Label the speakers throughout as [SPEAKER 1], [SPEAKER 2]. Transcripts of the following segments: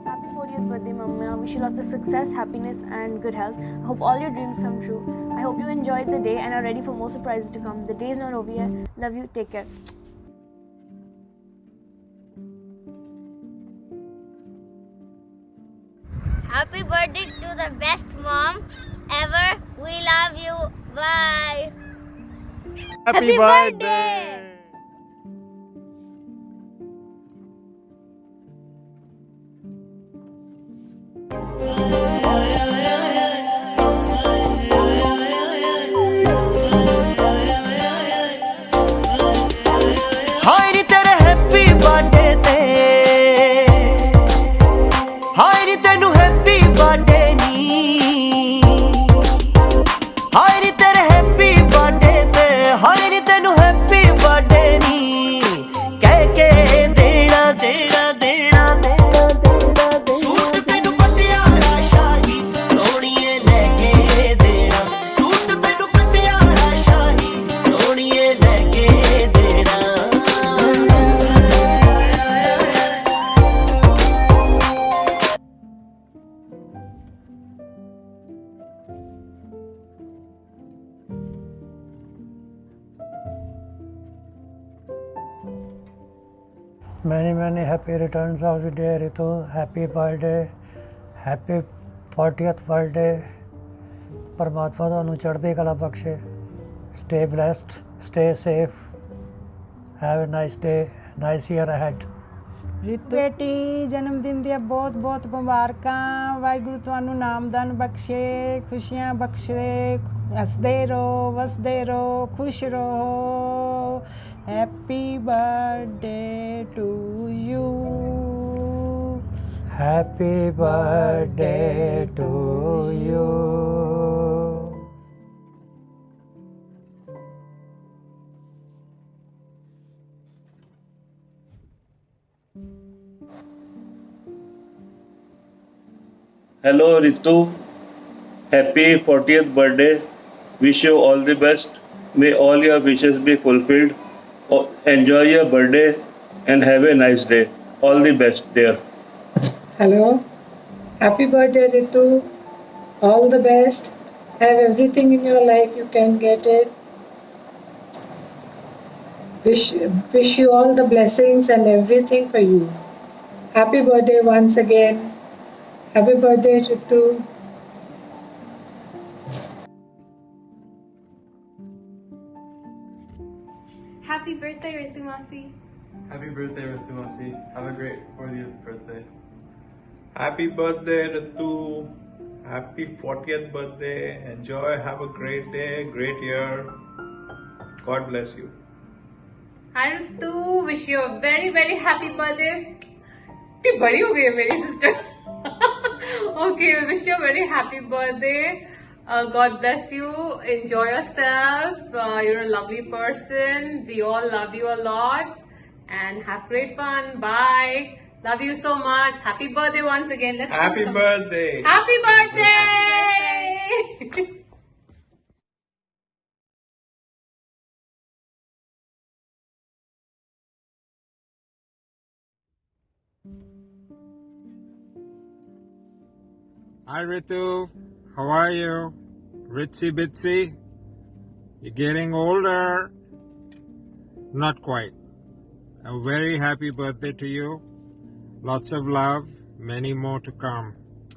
[SPEAKER 1] Happy 40th birthday, Mama. I wish you lots of success, happiness, and good health. I hope all your dreams come true. I hope you enjoyed the day and are ready for more surprises to come. The day is not over yet. Love you. Take care.
[SPEAKER 2] Happy birthday to the best mom ever. We love you. Bye.
[SPEAKER 3] Happy birthday!
[SPEAKER 4] हाय नी तेरे happy birthday ते हाय नी तेनू happy birthday नी हाय नी तेरे happy birthday ते हाय नी तेनू happy birthday नी कह के देना देना देना देना देना सूट तेनू पटियाला शाही सोहणीए लेके देना सूट तेनू पटियाला शाही सोहणीए लेके देना
[SPEAKER 5] Many happy returns of the day, Ritu. Happy birthday, happy 40th birthday. परमात्मा ਤੁਹਾਨੂੰ ਚੜ੍ਹਦੀ ਕਲਾ ਬਖਸ਼ੇ. Stay blessed, stay safe. Have a nice day, nice year ahead.
[SPEAKER 6] Ritu ਬੇਟੀ ਜਨਮ ਦਿਨ ਦੀਆਂ ਬਹੁਤ ਬਹੁਤ ਮੁਬਾਰਕਾਂ। ਵਾਹਿਗੁਰੂ ਤੁਹਾਨੂੰ ਨਾਮਦਾਨ ਬਖਸ਼ੇ, ਖੁਸ਼ੀਆਂ ਬਖਸ਼ੇ, ਹੱਸਦੇ ਰਹੋ, ਵਸਦੇ ਰਹੋ, ਖੁਸ਼ ਰਹੋ। Happy birthday to you.
[SPEAKER 5] Happy birthday to you.
[SPEAKER 7] Hello Ritu, happy 40th birthday. Wish you all the best. May all your wishes be fulfilled. Enjoy your birthday and have a nice day. All the best, dear.
[SPEAKER 8] Hello, happy birthday Ritu. All the best. Have everything in your life you can get it. Wish you all the blessings and everything for you. Happy birthday once again. Happy birthday Ritu.
[SPEAKER 9] Happy birthday, Ritu Masi.
[SPEAKER 3] Happy birthday, Ritu Masi. Have a great 40th birthday. Happy birthday, Ritu. Happy 40th birthday. Enjoy. Have a great day, great year. God bless you.
[SPEAKER 9] Hi Ritu, wish you a very very happy birthday. इतनी बड़ी हो गई है मेरी sister. Okay, wish you a very happy birthday. God bless you. Enjoy yourself. You're a lovely person. We all love you a lot. And have great fun. Bye. Love you so much. Happy birthday once again.
[SPEAKER 3] Happy birthday.
[SPEAKER 9] Happy birthday.
[SPEAKER 10] Hi Ritu, how are you? Ritzy Bitsy? You're getting older. Not quite. A very happy birthday to you. Lots of love, many more to come.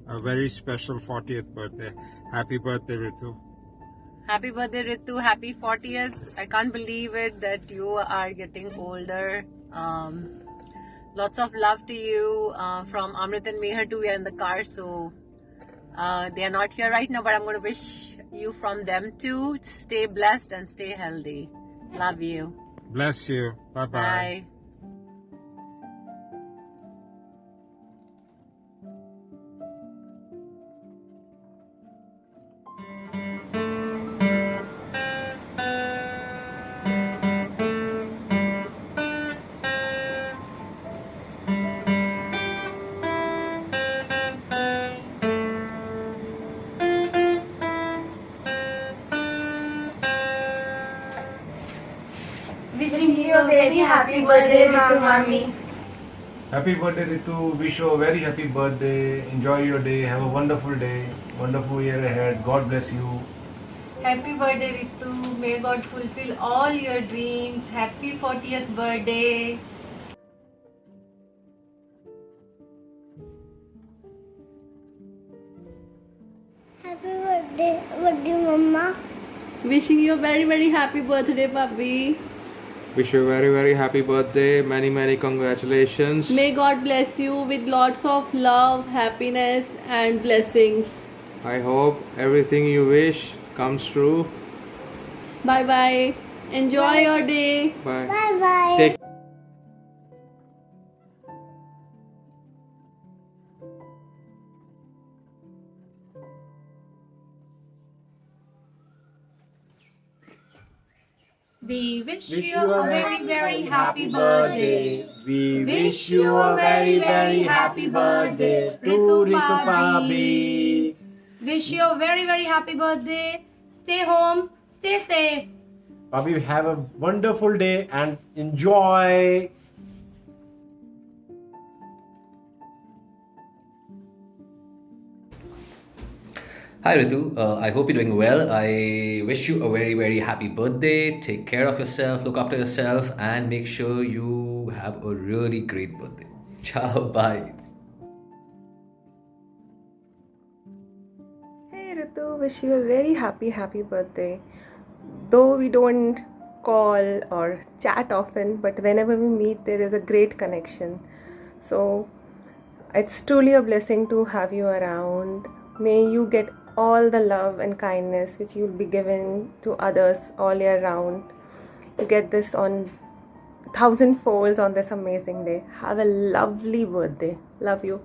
[SPEAKER 10] A very special 40th birthday. Happy birthday Ritu.
[SPEAKER 11] Happy birthday Ritu, happy 40th. I can't believe it that you are getting older. Lots of love to you from Amrit and Meher too. We are in the car, so they are not here right now, but I'm going to wish you from them too. Stay blessed and stay healthy. Love you.
[SPEAKER 10] Bless you. Bye-bye.
[SPEAKER 11] Bye.
[SPEAKER 1] very happy birthday, Ritu Mami.
[SPEAKER 12] Happy birthday, Ritu. Wish you a very happy birthday. Enjoy your day. Have a wonderful day. Wonderful year ahead. God bless you.
[SPEAKER 9] Happy birthday, Ritu. May God fulfill all your dreams. Happy 40th birthday.
[SPEAKER 2] Happy birthday, Mama.
[SPEAKER 13] Wishing you a very happy birthday, Papi.
[SPEAKER 14] Wish you a very happy birthday. Many congratulations.
[SPEAKER 13] May God bless you with lots of love, happiness, and blessings.
[SPEAKER 14] I hope everything you wish comes true.
[SPEAKER 13] Bye bye. Enjoy your day.
[SPEAKER 14] Bye.
[SPEAKER 2] Bye bye.
[SPEAKER 14] Take
[SPEAKER 9] We wish you a very happy birthday.
[SPEAKER 12] We wish you a very happy birthday to Ritu Pabi.
[SPEAKER 9] Wish you a very happy birthday. Stay home, stay safe.
[SPEAKER 12] Pabi, have a wonderful day and enjoy.
[SPEAKER 15] Hi Ritu, I hope you're doing well. I wish you a very happy birthday. Take care of yourself, look after yourself, and make sure you have a really great birthday. Ciao, bye.
[SPEAKER 16] Hey Ritu, wish you a very happy birthday. Though we don't call or chat often, but whenever we meet, there is a great connection. So it's truly a blessing to have you around. May you get all the love and kindness which you'll be giving to others all year round. You get this on 1,000 folds on this amazing day. Have a lovely birthday. Love you.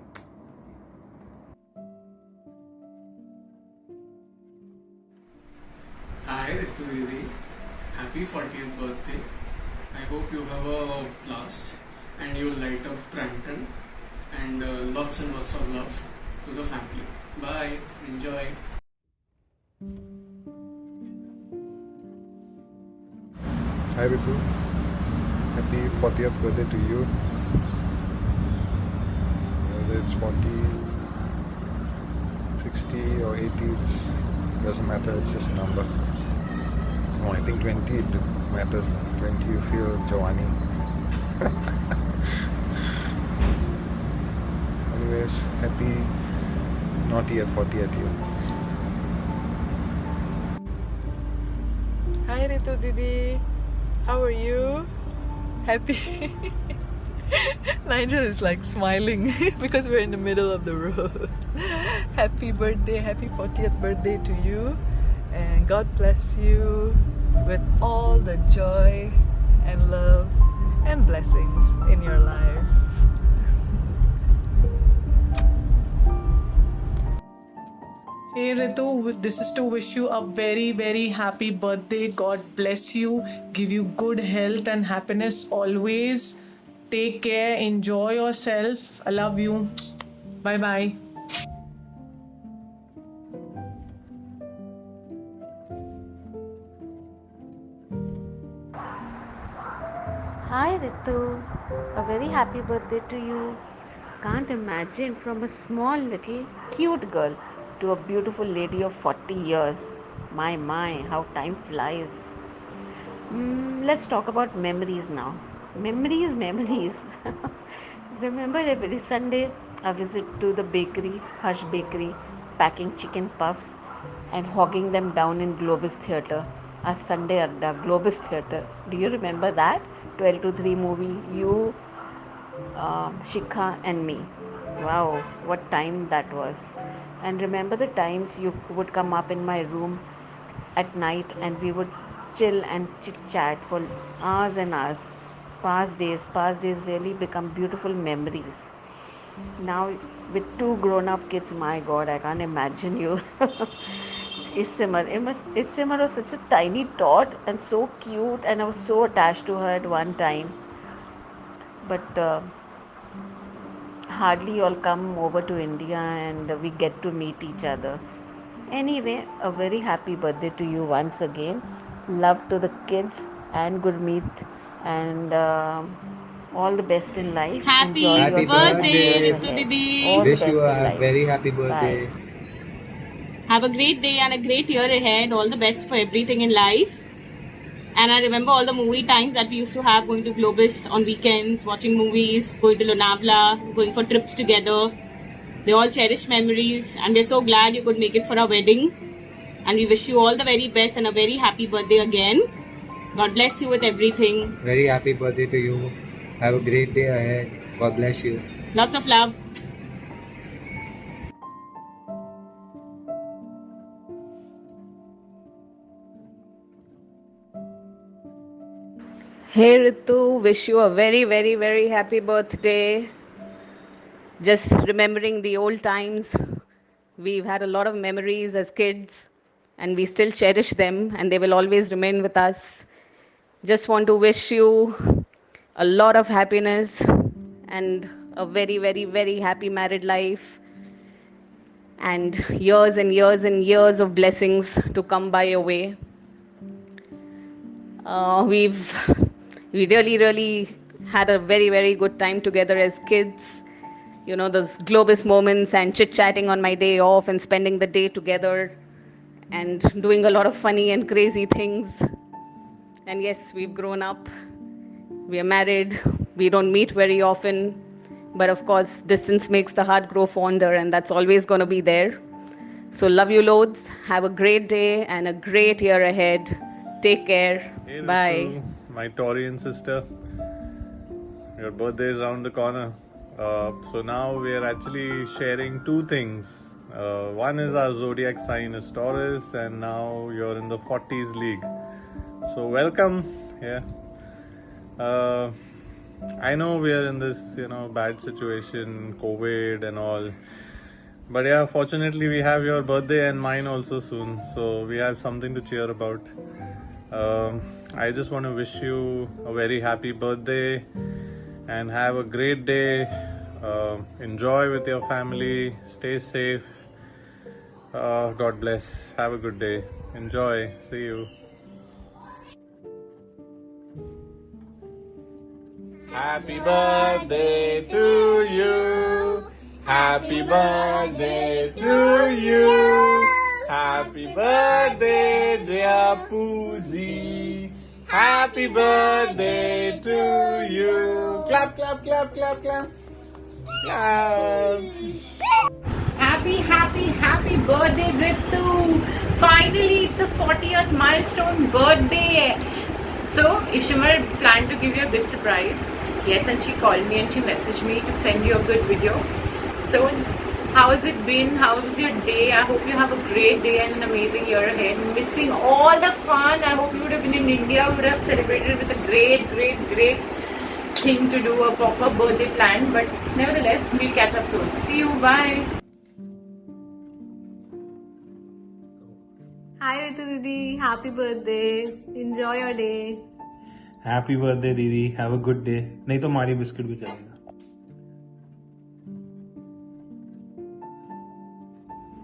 [SPEAKER 17] Hi Ritu Didi, happy 40th birthday. I hope you have a blast and you light up Brampton, and lots and lots of love to the family. Bye, enjoy.
[SPEAKER 18] Hi Ritu, happy 40th birthday to you. Whether it's 40, 60 or 80, it doesn't matter, it's just a number. No, I think 20 it matters. 20 you feel Jawani. Anyways, happy not yet 40 at you.
[SPEAKER 19] Hi Ritu Didi, how are you? Happy? Nigel is like smiling because we're in the middle of the road. Happy birthday, happy 40th birthday to you, and God bless you with all the joy and love and blessings in your life.
[SPEAKER 20] Hey Ritu, this is to wish you a very happy birthday. God bless you, give you good health and happiness always. Take care, enjoy yourself. I love you. Bye bye.
[SPEAKER 21] Hi Ritu, a very happy birthday to you. Can't imagine, from a small little cute girl to a beautiful lady of 40 years. My, how time flies. Let's talk about memories now. Memories. Remember every Sunday a visit to the bakery, Hush Bakery, packing chicken puffs and hogging them down in Globus Theatre. A Sunday Adda, Globus Theatre. Do you remember that? 12 to 3 movie, you, Shikha and me. Wow, what time that was. And remember the times you would come up in my room at night and we would chill and chit chat for hours and hours. Past days really become beautiful memories. Now with 2 grown up kids, my God, I can't imagine you. Issimar was such a tiny tot and so cute, and I was so attached to her at one time. But hardly all come over to India and we get to meet each other. Anyway, a very happy birthday to you once again. Love to the kids and Gurmeet and all the best in life.
[SPEAKER 13] Happy
[SPEAKER 21] Enjoy
[SPEAKER 13] Happy
[SPEAKER 21] your day,
[SPEAKER 13] birthday,
[SPEAKER 21] years
[SPEAKER 13] Ritu
[SPEAKER 21] ahead.
[SPEAKER 13] Didi.
[SPEAKER 21] All the
[SPEAKER 14] Wish
[SPEAKER 21] best
[SPEAKER 14] you
[SPEAKER 21] in
[SPEAKER 14] a
[SPEAKER 21] life.
[SPEAKER 14] very happy birthday.
[SPEAKER 21] Bye.
[SPEAKER 13] Have a great day and a great year ahead. All the best for everything in life. And I remember all the movie times that we used to have, going to Globus on weekends, watching movies, going to Lonavala, going for trips together. They all cherished memories, and we're so glad you could make it for our wedding. And we wish you all the very best and a very happy birthday again. God bless you with everything.
[SPEAKER 14] Very happy birthday to you. Have a great day ahead. God bless you.
[SPEAKER 13] Lots of love.
[SPEAKER 21] Hey Ritu, wish you a very, very, very happy birthday. Just remembering the old times. We've had a lot of memories as kids, and we still cherish them, and they will always remain with us. Just want to wish you a lot of happiness and a very, very, very happy married life, and years and years and years of blessings to come by your way. We really had a very, very good time together as kids. You know, those Globus moments and chit-chatting on my day off and spending the day together and doing a lot of funny and crazy things. And yes, we've grown up. We are married. We don't meet very often. But of course, distance makes the heart grow fonder, and that's always going to be there. So love you loads. Have a great day and a great year ahead. Take care.
[SPEAKER 3] Hey,
[SPEAKER 21] Bye.
[SPEAKER 3] Ritu, my Taurian sister. Your birthday is around the corner. So now we are actually sharing two things. One is our zodiac sign is Taurus, and now you're in the 40s league. So welcome. Yeah. I know we are in this, bad situation, COVID and all. But yeah, fortunately we have your birthday and mine also soon. So we have something to cheer about. I just want to wish you a very happy birthday and have a great day. Enjoy with your family. Stay safe. God bless. Have a good day. Enjoy. See you. Happy birthday to you. Happy birthday to you. Happy birthday, dear Pooji. Happy birthday to you. Clap, clap, clap, clap, clap. Clap.
[SPEAKER 9] Happy birthday, Ritu. Finally, it's a 40th milestone birthday. So, Ishimar planned to give you a good surprise. Yes, and she called me and she messaged me to send you a good video. So, how has it been? How was your day? I hope you have a great day and an amazing year ahead. Missing all the fun. I hope you would have been in India. We would have celebrated with a great thing to do, a proper birthday plan. But nevertheless, we'll catch up soon. See you. Bye.
[SPEAKER 13] Hi Ritu Didi, happy birthday. Enjoy your day.
[SPEAKER 12] Happy birthday दीदी. Have a good day. नहीं तो Marie biscuit भी चलेगा.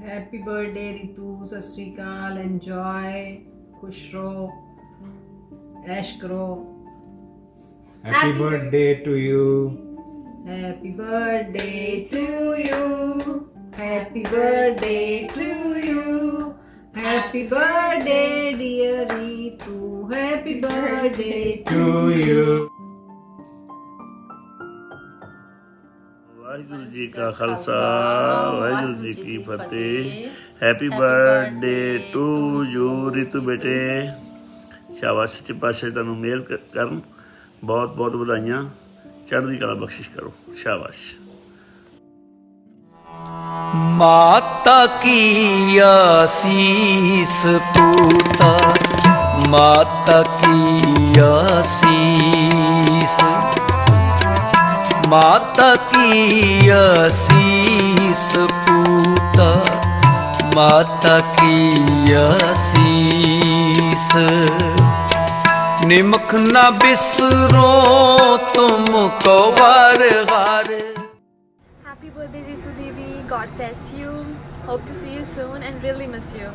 [SPEAKER 6] Happy birthday Ritu. सत श्री अकाल. Enjoy. खुश रहो. ऐश करो.
[SPEAKER 12] Happy birthday to you.
[SPEAKER 6] Happy birthday to you. Happy birthday to you. Happy birthday, dear Ritu. Happy birthday to you.
[SPEAKER 4] Waheguru ji ਕਾ ਖਾਲਸਾ ਵਾਹਿਗੁਰੂ ਜੀ ਕੀ ਫਤਿਹ. Happy birthday to you Ritu ਬੇਟੇ. ਸ਼ਾਬਾਸ਼, ਸੱਚੇ ਪਾਤਸ਼ਾਹ ਤੁਹਾਨੂੰ ਮਿਹਰ ਕਰਨ. ਬਹੁਤ ਬਹੁਤ ਵਧਾਈਆਂ. ਚੜ੍ਹਦੀ ਕਲਾ ਬਖਸ਼ਿਸ਼ ਕਰੋ. ਸ਼ਾਬਾਸ਼.
[SPEAKER 22] माता की आसीस पूता, माता की आसीस, माता की आसीस पूता, माता की आसीस। निमख न बिसरो तुमको वार वार।
[SPEAKER 1] Happy birthday Ritu Didi, God bless you. Hope to see you soon and really miss you.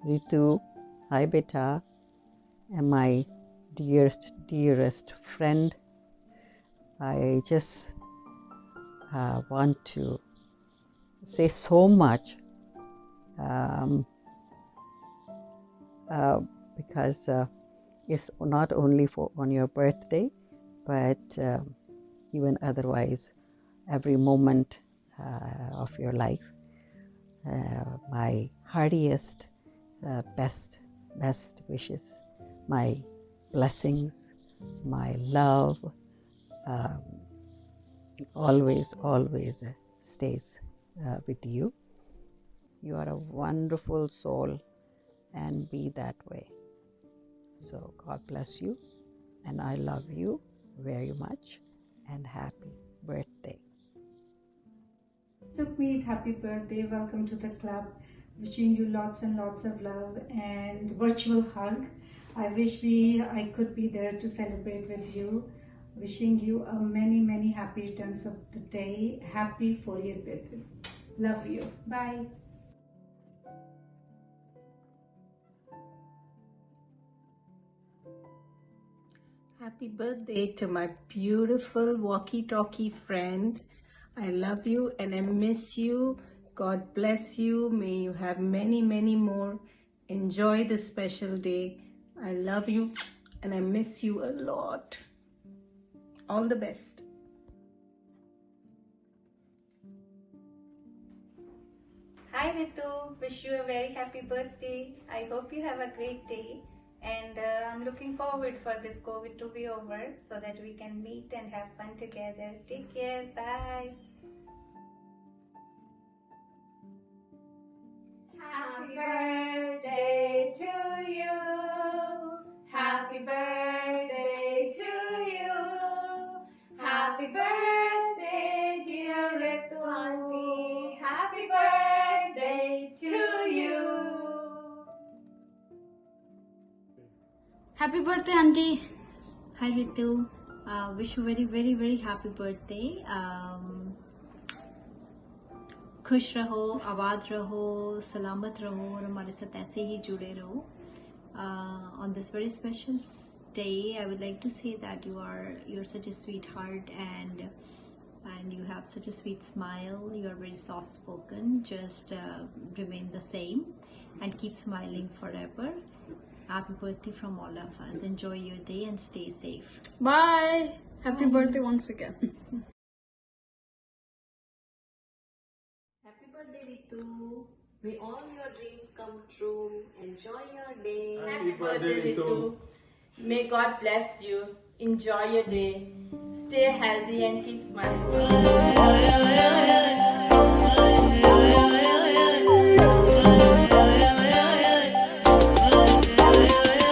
[SPEAKER 11] Ritu, hi beta, and my
[SPEAKER 5] dearest friend. I just want to say so much because it's not only on your birthday, but even otherwise, every moment of your life. My heartiest, best wishes, my blessings, my love, always stays with you. You are a wonderful soul, and be that way. So God bless you, and I love you very much, and happy birthday.
[SPEAKER 7] Sukhmeet, happy birthday. Welcome to the club. Wishing you lots and lots of love and virtual hug. I wish I could be there to celebrate with you. Wishing you a many happy returns of the day. Happy 40th birthday. Love you. Bye.
[SPEAKER 23] Happy birthday to my beautiful walkie-talkie friend. I love you and I miss you. God bless you. May you have many more. Enjoy this special day. I love you and I miss you a lot. All the best.
[SPEAKER 24] Hi Ritu, wish you a very happy birthday. I hope you have a great day, and I'm looking forward for this COVID to be over so that we can meet and have fun together. Take care, bye.
[SPEAKER 25] Happy birthday to you. Happy birthday to you. Happy birthday, dear Ritu auntie. Happy birthday to you.
[SPEAKER 26] Happy birthday, auntie. Hi Ritu. Wish you very happy birthday. खुश रहो, आबाद रहो, सलामत रहो और हमारे साथ ऐसे ही जुड़े रहो. On this very special day, I would like to say that you're such a sweetheart and you have such a sweet smile. You are very soft spoken. Just remain the same and keep smiling forever. Happy birthday from all of us. Enjoy your day and stay safe.
[SPEAKER 27] Bye. Happy birthday once again.
[SPEAKER 21] Happy birthday, Ritu. May all your dreams come true. Enjoy your day.
[SPEAKER 27] Happy birthday, Ritu. May God bless you. Enjoy your day. Stay healthy and keep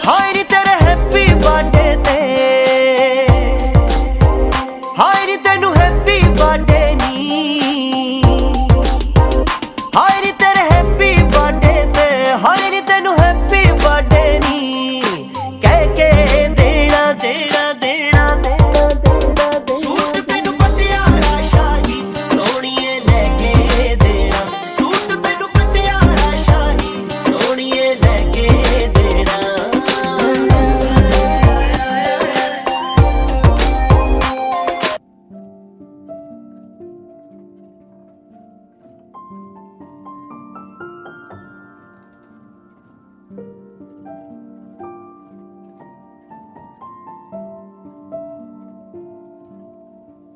[SPEAKER 22] हाय नी तेरे happy birthday ते हाय नी तेनू happy birthday नी हाय नी तेरे happy birthday ते हाय नी तेनू happy birthday नी कह के देना देना देना सूट तेनू पटियाला शाही सोहणीए लेके देना सूट तेनू पटियाला शाही सोहणीए लेके देना